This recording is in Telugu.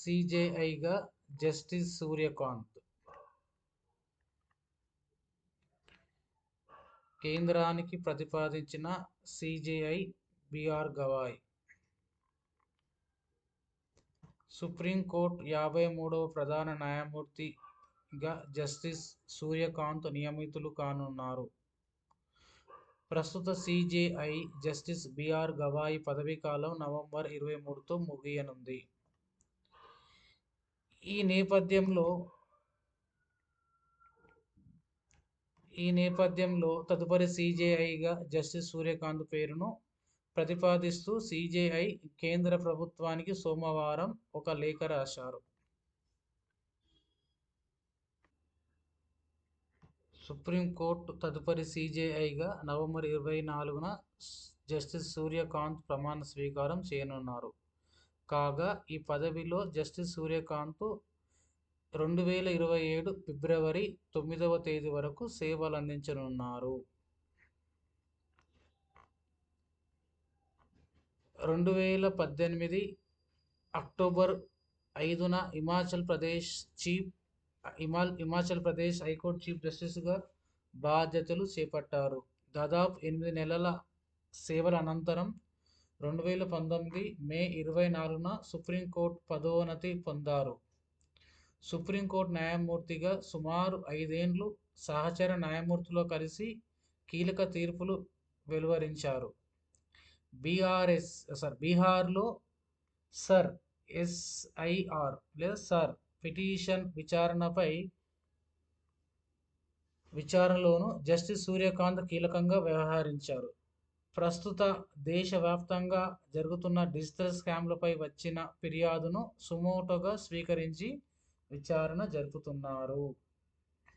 సిజేఐగా జస్టిస్ సూర్యకాంత్. కేంద్రానికి ప్రతిపాదించిన సిజేఐ బిఆర్ గవాయ్. సుప్రీంకోర్టు 53వ ప్రధాన న్యాయమూర్తిగా జస్టిస్ సూర్యకాంత్ నియమితులు కానున్నారు. ప్రస్తుత సిజేఐ జస్టిస్ బిఆర్ గవాయ్ పదవీకాలం నవంబర్ 23తో ముగియనుంది. ఈ నేపథ్యంలో తదుపరి సిజేఐగా జస్టిస్ సూర్యకాంత్ పేరును ప్రతిపాదిస్తూ సిజేఐ కేంద్ర ప్రభుత్వానికి సోమవారం ఒక లేఖ రాశారు. సుప్రీంకోర్టు తదుపరి సిజేఐగా నవంబర్ 24న జస్టిస్ సూర్యకాంత్ ప్రమాణ స్వీకారం చేయనున్నారు. కాగా ఈ పదవిలో జస్టిస్ సూర్యకాంత్ 2027 ఫిబ్రవరి 9వ తేదీ వరకు సేవలందించనున్నారు. 2018 అక్టోబర్ 5న హిమాచల్ ప్రదేశ్ హైకోర్టు చీఫ్ జస్టిస్గా బాధ్యతలు చేపట్టారు. దాదాపు 8 నెలల సేవల అనంతరం 2019 మే 24న సుప్రీంకోర్టు పదోన్నతి పొందారు. సుప్రీంకోర్టు న్యాయమూర్తిగా సుమారు 5 ఏళ్లు సహచర న్యాయమూర్తితో కలిసి కీలక తీర్పులు వెలువరించారు. బీహార్లో సర్ ఎస్ఐఆర్ లేదా సర్ పిటిషన్ విచారణలోనూ జస్టిస్ సూర్యకాంత్ కీలకంగా వ్యవహరించారు. ప్రస్తుత దేశవ్యాప్తంగా జరుగుతున్న డిజిటల్ స్కామ్లపై వచ్చిన ఫిర్యాదును సుమోటోగా స్వీకరించి విచారణ జరుపుతున్నారు.